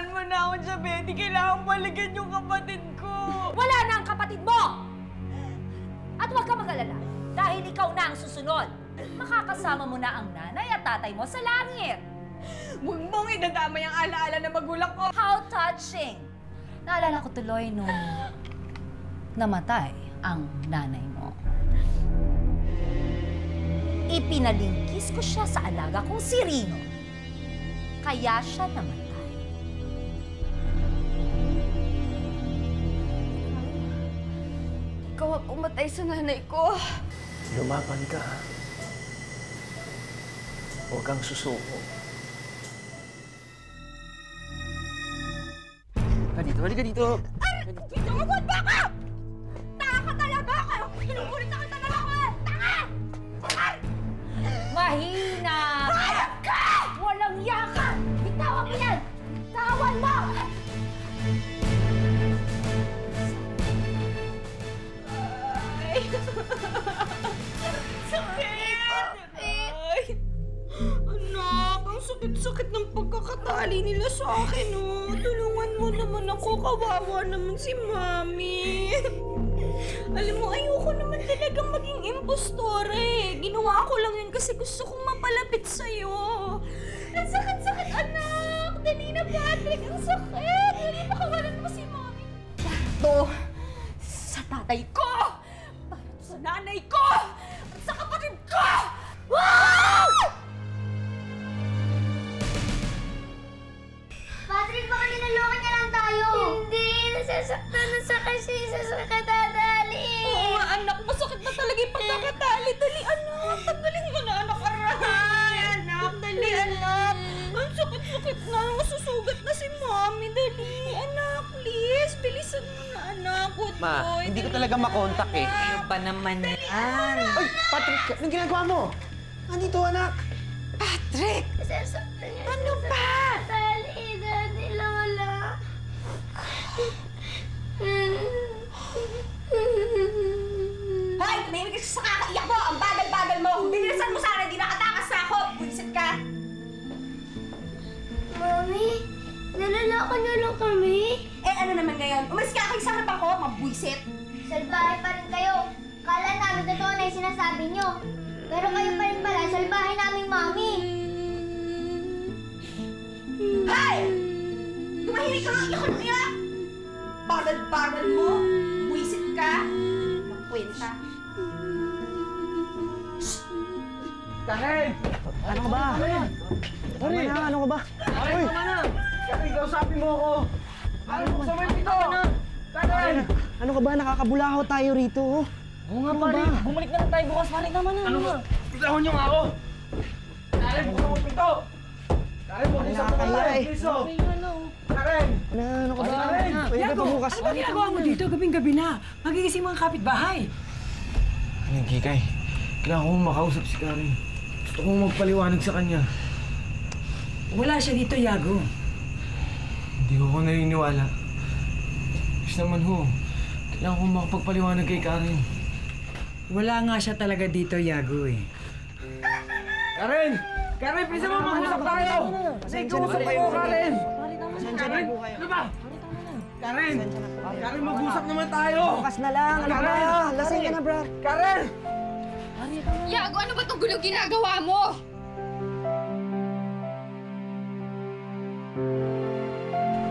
Hayaan mo na ako siya, Betty. Kailangan balikan yung kapatid ko. Wala na ang kapatid mo! At huwag ka mag-alala, dahil ikaw na ang susunod. Makakasama mo na ang nanay at tatay mo sa langit. Huwag mong idadamay ang alaala na magulang ko. How touching! Naalala ko tuloy nung namatay ang nanay mo. Ipinalingkis ko siya sa alaga kong si Rino. Kaya siya namatay. Ikaw ang umatay sa nanay ko. Lumaban ka. Huwag kang susuko. Halika dito. Dito mo, ba't baka? Tanga ka talaga! Kaya kinukulit na kita na lang eh! Tanga! Mahina! Hayop ka! Walang yakan! Bitawan mo yan! Tawan mo! Ay! Sakit! Ay! Anak, ang sakit-sakit ng pagkakatali nila sa akin, oh. Tulungan mo naman ako. Kawawa naman si Mami. Alam mo, ayoko naman talagang maging impostore. Ginawa ko lang yun kasi gusto kong mapalapit sa'yo. Ang sakit-sakit, anak! Dali na, Patrick! Ang sakit! Dali, makawalan mo si Mami. Ito, sa tatay ko! Para to sa nanay ko! At sa kapatid ko! Wow! Patrick, baka ninulungan niya lang tayo. Hindi, nasasaktan na sa kasi sa katadali. Oo nga, anak. Masakit na talaga yung pagkakatali. Dali, anak. Tanggalin mo na, anak. Aray, anak. Dali, anak. Ang sakit-sakit na. Masusugat na si Mami. Dali, anak. Please, bilisan mo na, anak. Good Ma, boy. hindi ko talaga makontak eh. Ano ba naman yan? Ay, Patrick, anong ginagawa mo? Andito, anak. Patrick! Nasasaktan niya Ano ba? katadali, Daddy Lola. Hoy! Tumimik ka sa kakaiyak mo! Ang bagal-bagal mo! Kung binilisan mo sana, di nakatakas na ako! Bulisit ka! Mami, nalalako niyo lang kami. Eh, ano naman ngayon? Umalis ka kayo sa harapan ko, mabuisit! Salbahe pa rin kayo. Kala namin totoo na yung sinasabi niyo. Pero kayo pa rin pala, salbahe naming Mami. Hay! Tumahimik ka nga! Iyak ka iyak! Bagal-bagal mo! Buisit ka! Magkwenta! Karen! Ano ka ba? Tama na, ano ka ba? Uy! Tama na! Karen, kausapin mo ako! Karen, buksan mo yung pito! Karen! Ano ka ba? Nakakabulaho tayo rito, oh. Oo nga, pare. Bumalik na lang tayo bukas, pare. Tama na. Ano ba? Tutahon niyo nga ako! Karen, buksan mo yung pito! Karen, buksan mo tayo! Piso! Karen! Ano ka ba? Karen! Pwede ba bukas? Ano ba ginagawa mo dito? Gabing-gabi na. Magigising mga kapitbahay. Ano, Kikay? Kailangan ko makausap si Karen. Gusto kong magpaliwanag sa kanya. Wala siya dito, Yago. Hindi ko naniniwala. Yes naman ho. Kailangan ko makapagpaliwanag kay Karen. Wala nga siya talaga dito, Yago eh. Karen! Karen, please naman mag-usap tayo! Nag-uusap kayo, Karen! Karen, ano ba? Karen! Karen, mag-usap naman tayo! Bukas na lang, ano ba? Lasing ka na, bro. Karen! Yago, ano ba itong gulong ginagawa mo?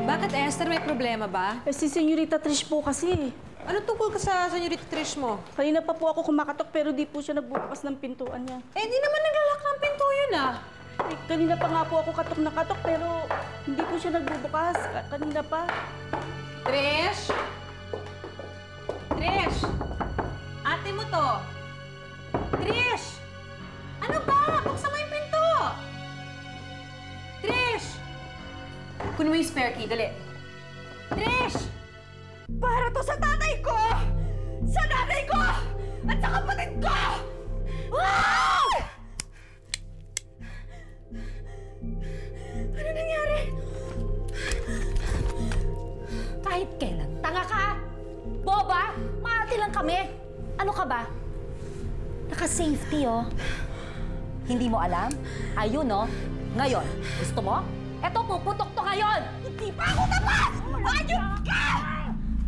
Bakit, Esther? May problema ba? Eh, si Senyorita Trish po kasi. Ano tungkol ka sa Senyorita Trish mo? Kanina pa po ako kumakatok pero di po siya nagbubukas ng pintuan niya. Eh, di naman naglalak ng pinto yun ah. Eh, kanina pa nga po ako katok na katok pero hindi po siya nagbubukas. Kanina pa. Trish? Trish! Ate mo to. Trish! Ano ba? Buksan mo yung pinto! Trish! Kunin mo yung spare key, dali. Trish! Para to sa tatay ko! Sa nanay ko! At sa kapatid ko! Wow! Ano nangyari? Kahit kailan, tanga ka! Boba! Maati lang kami! Ano ka ba? Naka-safety, oh. Hindi mo alam? Ayun, oh. Ngayon, gusto mo? Eto, puputok to ngayon! Hindi pa ako tapos! Ayun ka!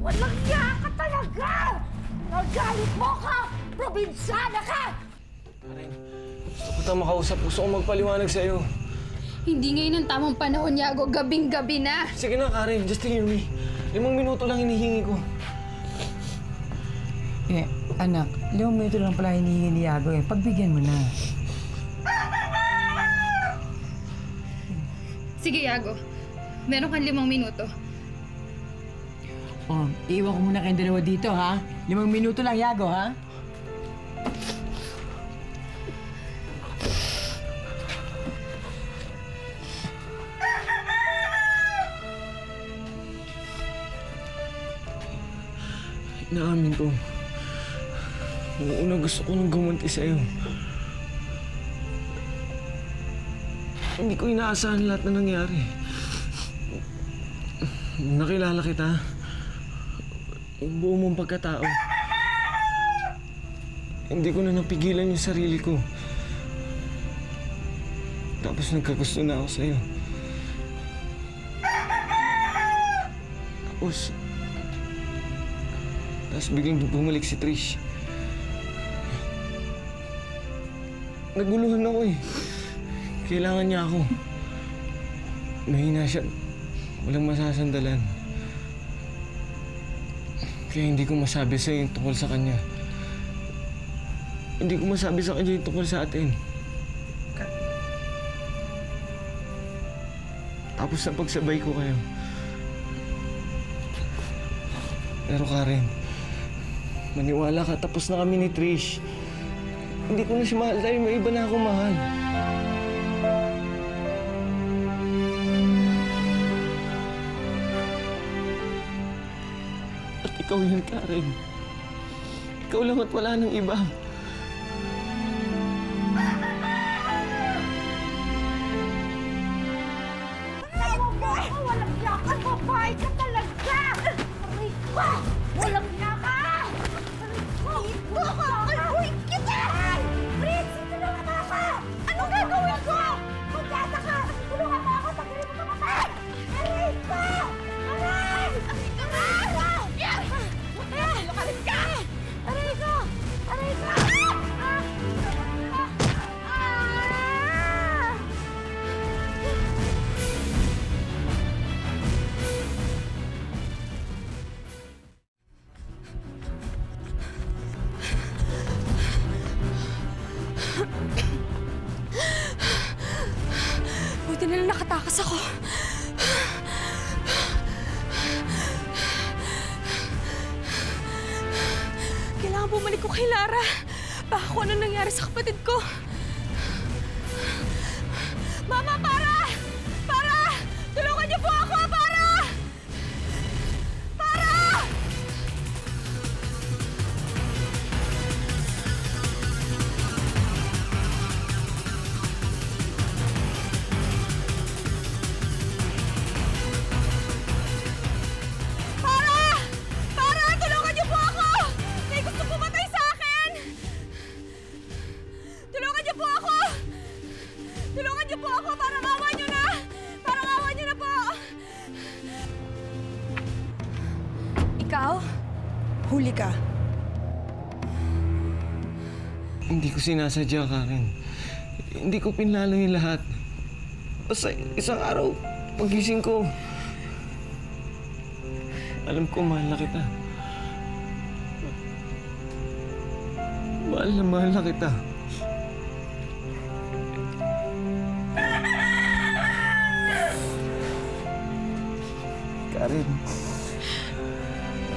Walang niya ka talaga! Nagalit mo ka! Probinsyana ka! Karen, gusto ko tayong makausap. Gusto ko magpaliwanag sa'yo. Hindi ngayon ang tamang panahon, Yago. Gabing-gabi na. Sige na, Karen. Just hear me. 5 minuto lang hinihingi ko. Eh, anak, 5 minuto lang pala hinihingi ni Yago eh. Pagbigyan mo na. Sige, Yago. Meron kang 5 minuto. Oh, iwan ko muna kayong dalawa dito, ha? 5 minuto lang, Yago, ha? Inaamin ko. Noong una gusto ko nang gumanti sa'yo. Hindi ko inaasahan lahat na nangyari. Nakilala kita. Yung buo mong pagkatao. Hindi ko na napigilan yung sarili ko. Tapos nagkagusto na ako sa'yo. Tapos biglang bumalik si Trish. Naguluhan ako eh. Kailangan niya ako. Mahina siya. Walang masasandalan. Kaya hindi ko masabi sa'yo yung tungkol sa kanya. Hindi ko masabi sa kanya yung tungkol sa atin. Tapos na pagsabay ko kayo. Pero Karen, maniwala ka, tapos na kami ni Trish. Hindi ko na siya mahal dahil may iba na ako mahal. At ikaw yun, Karen. Ikaw lang at wala nang iba. Walang yakan, babae ka talaga! Aray ka! Walang yakan! Aray ko! Aray kita! Fritz, tulungan mo ako! Anong gagawin ko? Magkata ka! Tulungan mo ako! Tagilin mo ka pa! Aray ko! Aray! Aray ko! Lukalit ka! Aray ko! Aray ko! Buti na lang nakatakas ako. Kailangan bumalik ko kay Lara. Baka kung ano nangyari sa kapatid ko. Mama, para! Para! Tulungan niyo po ako! Para! Para! Huli ka. Hindi ko sinasadya, Karen. Hindi ko pinlano yung lahat. Basta isang araw, pagising ko, alam ko mahal na kita. Mahal na kita. Karen,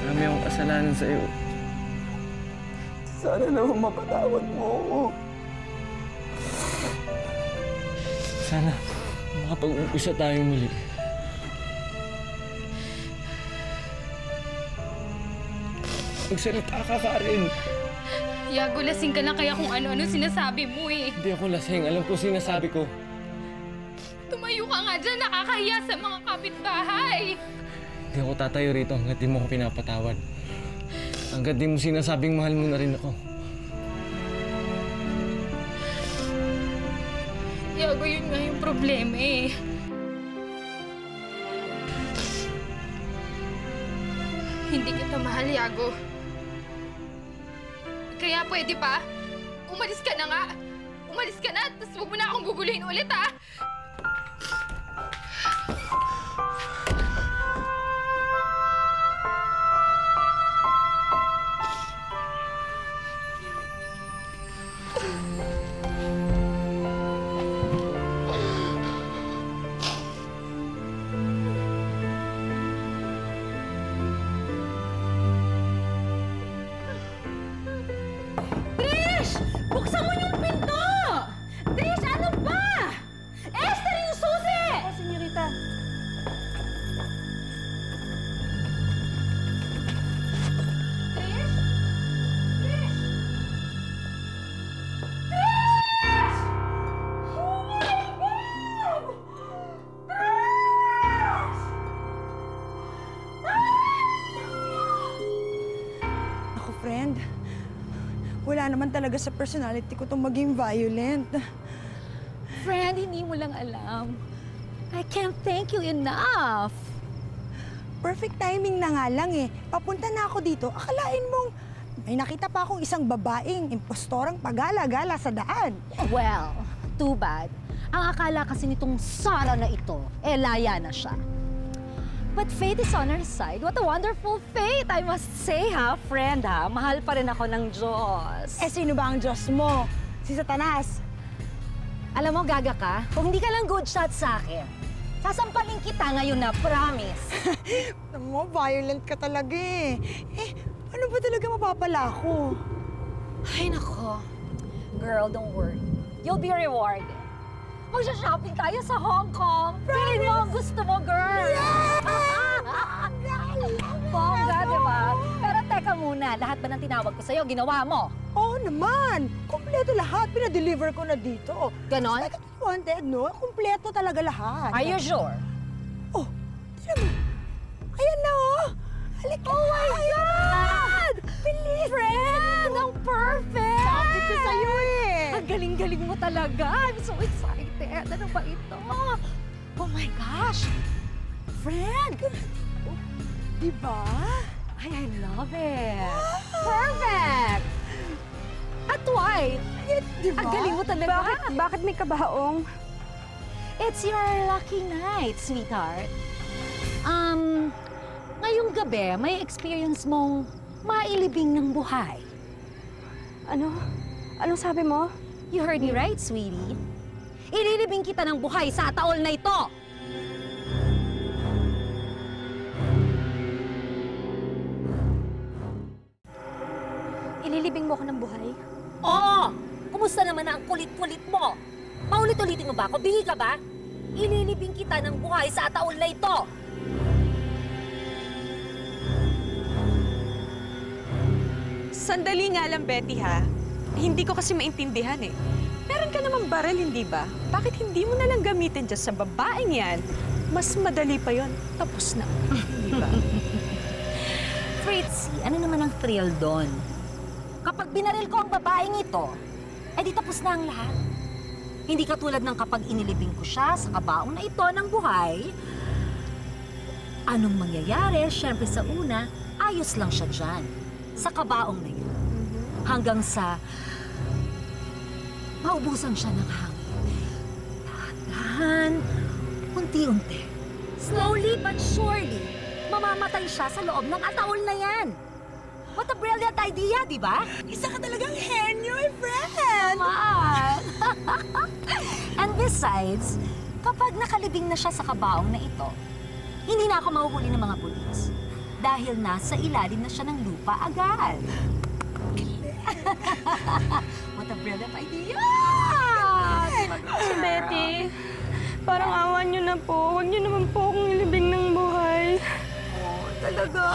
marami akong kasalanan sa'yo. Sana naman mapatawad mo ako. Sana makapag-umpisa tayong muli. Magsalita ka, Karen. Yago, lasing ka na kaya kung ano-ano sinasabi mo eh. Hindi ako lasing. Alam ko sinasabi ko. Tumayo ka nga dyan, nakakahiya sa mga kapitbahay. Hindi ako tatayo rito hanggat di mo ako pinapatawad. Hanggat di mo sinasabing mahal mo na rin ako. Yago, yun nga yung problema eh. hindi kita mahal, Yago. Kaya pwede pa? Umalis ka na nga! Umalis ka na, tapos huwag mo na akong guguluhin ulit, ha? Buksan mo yung pinto! Trish, ano ba? Esther, yung susi! Ako, senyorita. Trish? Trish? Trish! Oh my God! Ako, friend. Wala naman talaga sa personality ko itong maging violent. Friend, hindi mo lang alam. I can't thank you enough. Perfect timing na nga lang eh. Papunta na ako dito, akalain mong may nakita pa akong isang babaeng impostorang pagala-gala sa daan. Well, too bad. Ang akala kasi nitong Sarah na ito, laya na siya. But fate is on our side. What a wonderful fate, I must say, ha, friend, ha? Mahal pa rin ako ng Diyos. Eh, sino ba ang Diyos mo? Si Satanas. Alam mo, gaga ka, kung hindi ka lang good shot sa akin, sasampalin kita ngayon na, promise. Alam mo, violent ka talaga eh. Eh, ano ba talaga mapapala ko? Ay, nako. Girl, don't worry. You'll be rewarded. Magsha-shopping tayo sa Hong Kong. Feeling mo ang gusto mo, girl. Bongga, di ba? Pero teka muna, lahat ba ng tinawag ko sa'yo, ginawa mo? Oo naman. Kompleto lahat. Pinadeliver ko na dito. Ganon? Like I wanted, no? Kompleto talaga lahat. Are you sure? Oh, tignan mo. Ayan na, oh. Halika. Oh my God! Bilis! Friend! Ang perfect! Sabi ko sa'yo eh. Ang galing-galing mo talaga. I'm so excited. Ano ba ito? Oh my gosh! Friend! Diba? Ay, I love it. Perfect! At why? Diba? Ang galing mo talaga. Bakit may kabaong? It's your lucky night, sweetheart. Ngayong gabi, may experience mong mailibing ng buhay. Ano? Anong sabi mo? You heard me right, sweetie. Ililibing kita ng buhay sa taol na ito. Ililibing mo ko ng buhay? Oo! Kumusta naman ang kulit-kulit mo? Paulit-ulitin mo ba ako? Bingi ka ba? Ililibing kita ng buhay sa taol na ito. Sandali nga lang, Betty, ha? Hindi ko kasi maintindihan eh. Meron ka namang baril, hindi ba? Bakit hindi mo na lang gamitin dyan sa babaeng yan? Mas madali pa yon. Tapos na. Di ba? Fritzy, ano naman ang thrill doon? Kapag binaril ko ang babaeng ito, di tapos na ang lahat. Hindi katulad ng kapag inilibing ko siya sa kabaong na ito ng buhay. Anong mangyayari? Siyempre sa una, ayos lang siya dyan. Sa kabaong na yun. Hanggang sa maubusan siya ng hangin. Dahan-dahan, unti-unti. Slowly but surely, mamamatay siya sa loob ng ataol na yan. What a brilliant idea, di ba? Isa ka talagang henyo, my friend! Naman! And besides, kapag nakalibing na siya sa kabaong na ito, hindi na ako mahuhuli ng mga pulis. Dahil nasa ilalim na siya ng lupa agad. What a brilliant idea! Betty, parang awa niyo na po. Huwag niyo naman po akong ilibing ng buhay. Oh, talaga?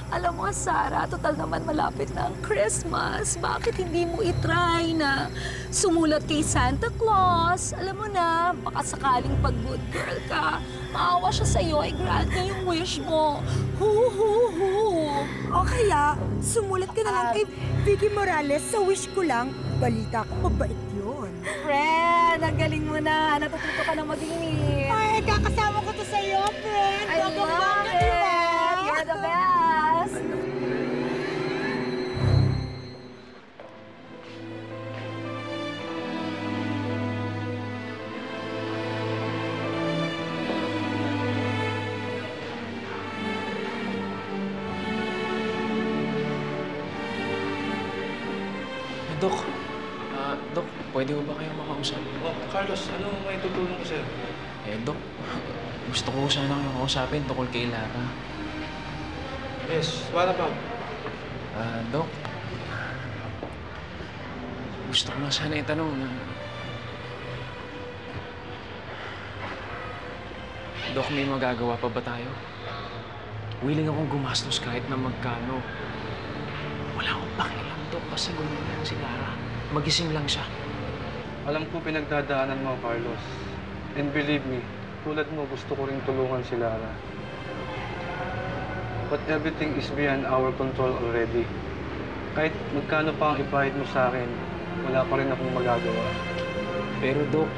Alam mo, Sarah, total naman malapit na ang Christmas. Bakit hindi mo itry na sumulat kay Santa Claus? Alam mo na, baka sakaling pag good girl ka, maawa siya sa'yo, grant niya yung wish mo. Hu-hu-hu! O kaya, sumulat ka na lang kay Vicky Morales sa wish ko lang. Balita ko, mabait yun. Friend, ang galing mo na. Natututo ka na mag-ingit. Ay, kakasama ko to sa'yo, friend. I love it! You're the best! Dok. Dok, pwede mo ba kayong makausap? Oh, Carlos, ano may tutulong ko sa'yo? Dok, gusto ko sana kayong makausapin tungkol kay Lara. Yes, what about? Dok, gusto ko lang sana itanong na... Dok, may magagawa pa ba tayo? Willing akong gumastos kahit na magkano. Wala akong pakialam, Dok, kasi gumawa si Lara. Magising lang siya. Alam ko pinagdadaanan mo, Carlos. And believe me, tulad mo, gusto ko rin tulungan si Lara. But everything is beyond our control already. Kahit magkano pa ang ipahid mo sa akin, wala pa rin akong magagawa. Pero, Dok...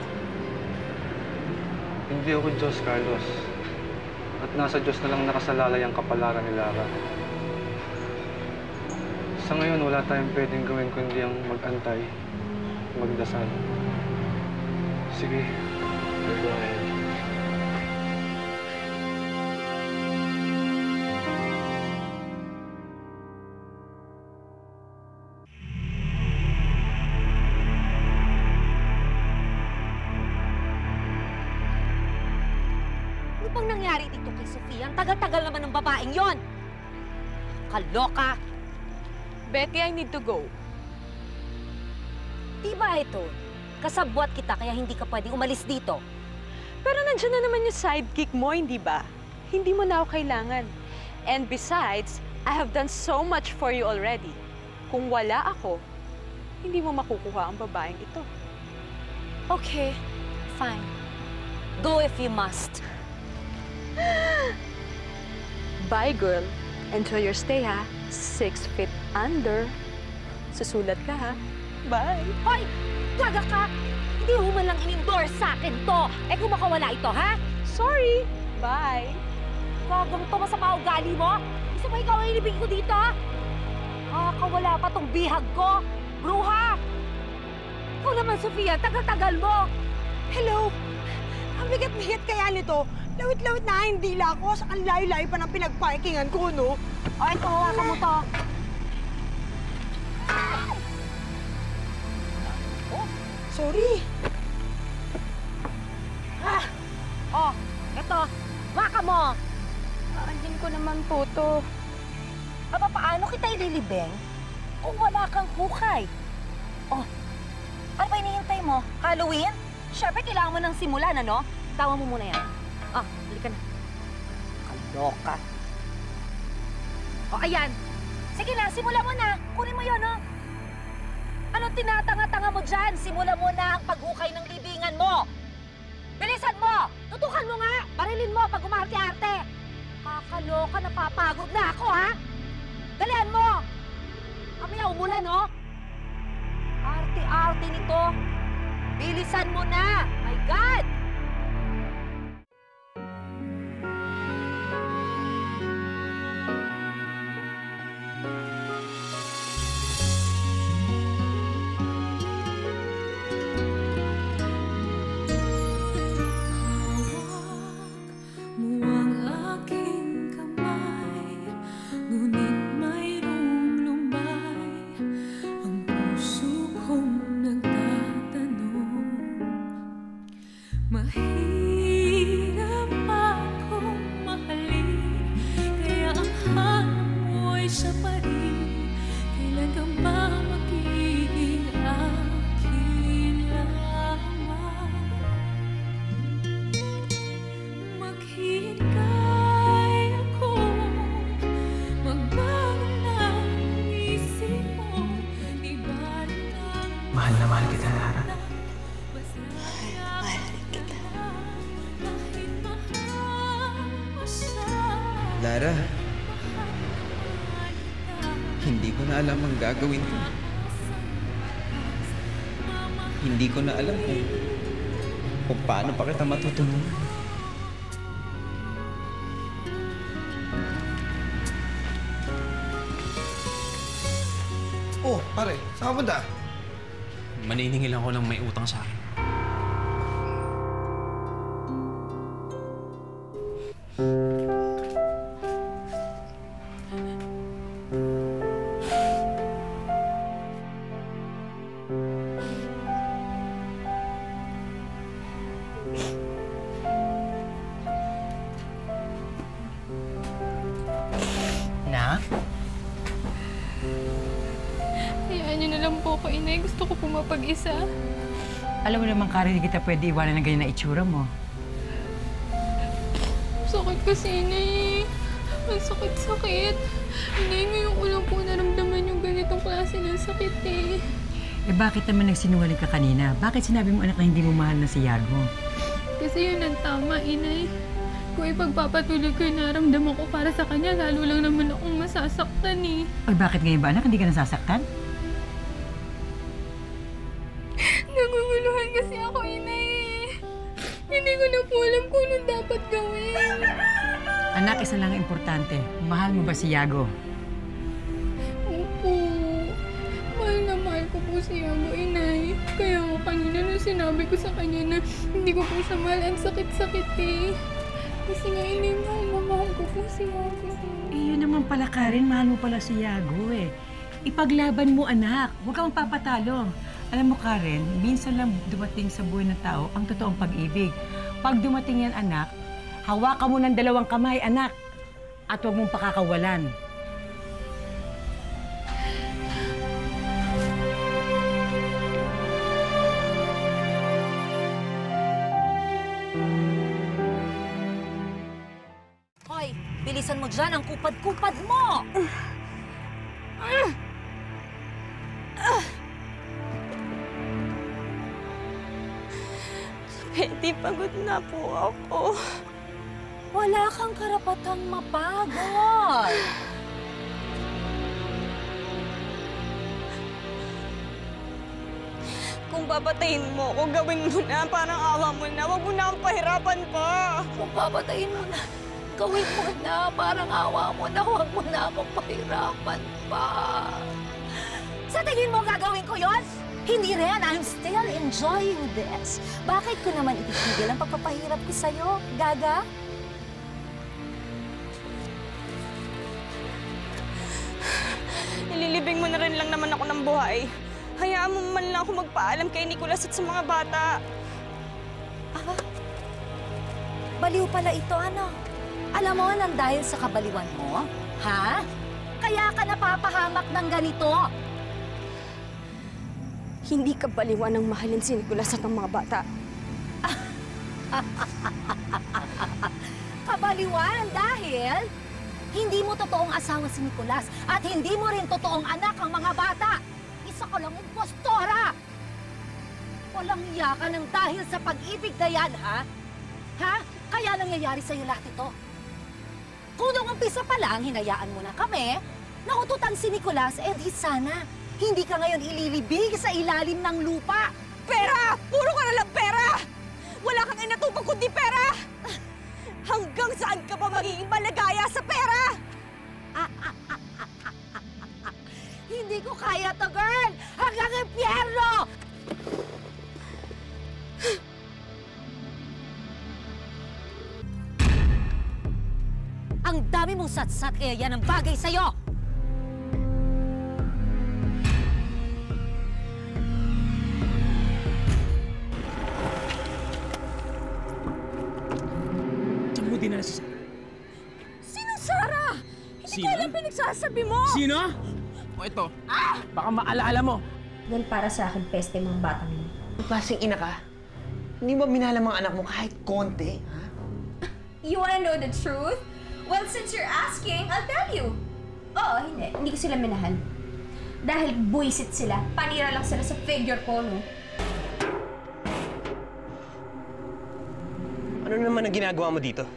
Hindi ako Diyos, Carlos. At nasa Diyos na lang nakasalalay ang kapalaran ni Lara. Sa ngayon, wala tayong pwedeng gawin kundi ang mag-antay, magdasal. Sige, go ahead. Ano bang nangyari dito kay Sofia? Ang tagal-tagal naman ng babaeng yon. Kaloka! Betty, I need to go. Di ba ito? Kasabwat kita kaya hindi ka pwedeng umalis dito. Pero nandiyan na naman yung sidekick mo, hindi ba? Hindi mo na ako kailangan. And besides, I have done so much for you already. Kung wala ako, hindi mo makukuha ang babaeng ito. Okay, fine. Go if you must. Bye, girl. Enjoy your stay, ha? 6 feet under. Susulat ka, ha? Bye. Hoy! Gaga ka! Hindi mo man lang in-endorse sa akin to. Eh kung makawala ito, ha? Sorry. Bye. Gagam to, masama ugali mo? Gusto mo ikaw ang ilibing ko dito? Kawala pa tong bihag ko. Bruha! Ikaw naman, Sofia, tagal-tagal mo. Hello? Ang bigat-bigat kaya nito. Lawit-lawit na ang dila ko. Sa ang layo-layo pa ng pinagparkingan ko, no? O, ito, hawakan mo to. Oh, sorry. Oh, ito. Hawakan mo. Andin ko naman po to. Aba, paano kita ililibing kung wala kang hukay? Oh, ano ba hinihintay mo? Halloween? Siyempre, kailangan mo ng simulan, ano? Tawa mo muna yan. Halika na. Kaloka. O, ayan. Sige na, simulan mo na. Kunin mo yun, no? Anong tinatanga-tanga mo dyan? Simulan mo na ang paghukay ng libingan mo. Bilisan mo! Tutukan mo nga! Barilin mo pag umarte-arte. Kakaloka, napapagod na ako, ha? Dalihan mo! Kamaya umulan, no? Arte-arte nito. Bilisan mo na! My God! Mahirap akong mahalin, kaya ang hanap mo'y siya pa rin. Kailan ka ba magiging akin lamang? Maghintay ako, magbago ng isip mo. Di ba lang Mahal na mahal kita, Lara. Lara, hindi ko na alam ang gagawin ko. Hindi ko na alam kung paano pa kita matutulungan. Oh, pare, saan ka punta? Maniningil ako ng may utang sa akin. lang po ako, Inay. Gusto ko po mapag-isa. Alam mo naman, Karen, hindi kita pwede iwanan ng ganyan na itsura mo. Sakit kasi, Inay. Ang sakit-sakit. Inay, ngayon ko lang po naramdaman yung ganitong klase ng sakit eh. Eh bakit naman nagsinungaling ka kanina? Bakit sinabi mo anak na hindi mo mahal na si Yago? Kasi yun ang tama, Inay. Kung ipagpapatuloy ko yung naramdaman ko para sa kanya, lalo lang naman akong masasaktan eh. Ay bakit ngayon ba anak, hindi ka nasasaktan? Nangunguluhan kasi ako, Inay. Hindi ko na po alam kung anong dapat gawin. Anak, isa lang ang importante. Mahal mo ba si Yago? Opo. Mahal na mahal ko po si Yago, Inay. Kaya ako kanina nung sinabi ko sa kanya na hindi ko po siya mahal, ang sakit-sakit eh. Kasi nga, Inay, mahal na mahal ko po si Yago. Eh yun naman pala, Karen. Mahal mo pala si Yago eh. Ipaglaban mo, anak. Huwag kang papatalo. Alam mo, Karen, minsan lang dumating sa buhay ng tao ang totoong pag-ibig. Pag dumating yan, anak, hawakan mo ng 2 kamay, anak. At huwag mong pakakawalan. Hoy, bilisan mo dyan ang kupad-kupad mo! Betty, pagod na po ako. Wala kang karapatang mapagod. Kung papatayin mo ako, gawin mo na. Parang awa mo na. Huwag mo na akong pahirapan pa. Kung papatayin mo na, gawin mo na. Parang awa mo na, huwag mo na akong pahirapan pa. Sa tingin mo gagawin ko yon? Hindi rin. I'm still enjoying this. Bakit ko naman itigil ang pagpapahirap ko sa'yo, Gaga? Nililibing mo na rin lang naman ako ng buhay. Hayaan mo man lang ako magpaalam kay Nicolas at sa mga bata. Aba, baliw pala ito, ano? Alam mo, nang dahil sa kabaliwan mo, ha? Kaya ka napapahamak ng ganito. Hindi ka baliwan ng mahalin si Nicolas at ang mga bata. Kabaliwan dahil hindi mo totoong asawa si Nicolas at hindi mo rin totoong anak ang mga bata. Isa ka lang impostora! Walang iya ka ng dahil sa pag-ibig na yan, ha? Ha? Kaya nangyayari sa'yo lahat ito. Kung nung umpisa pa lang, hinayaan mo na kami, naututan si Nicolas, eh di sana hindi ka ngayon ililibing sa ilalim ng lupa. Pera! Puro ka na lang pera! Wala kang inatupag kundi pera! Hanggang saan ka pa magiging malagaya sa pera? Hindi ko kaya to, girl! Hanggang impyerno! Ang dami mong satsat, kaya yan ang bagay sa'yo! Diyan mo dinala si Sarah. Sino Sarah? Hindi ko alam pinagsasabi mo! Sino? O ito, baka maalala mo. Yan para sa akin, peste mga batang yun. Ang klaseng ina ka? Hindi mo minahal ang mga anak mo kahit konti, ha? You wanna know the truth? Well, since you're asking, I'll tell you. Oo, hindi. Hindi ko sila minahal. Dahil buwisit sila. Panira lang sila sa figure ko, no? Ano naman ang ginagawa mo dito?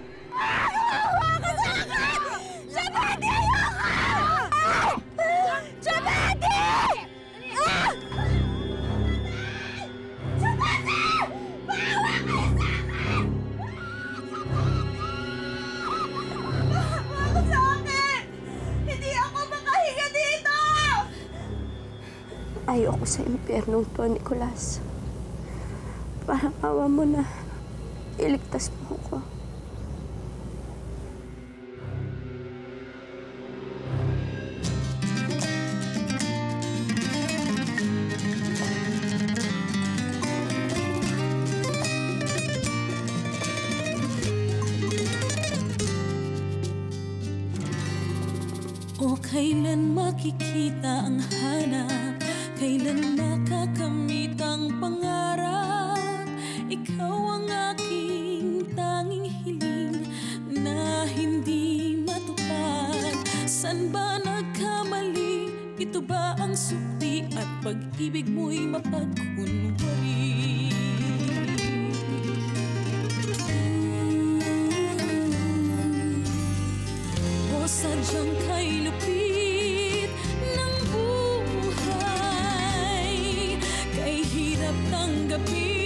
Ayoko sa impyernong to, Nicolas. Parang awa mo na. Iligtas mo ko. O kailan makikita ang hanap kailan nakakamit ang pangarap. Ikaw ang aking tanging hiling na hindi matupad. San ba nagkamali? Ito ba ang sukli at pag-ibig mo'y mapagkunwari? O sadyang kay lupit ng buhay, kay hirap tanggapin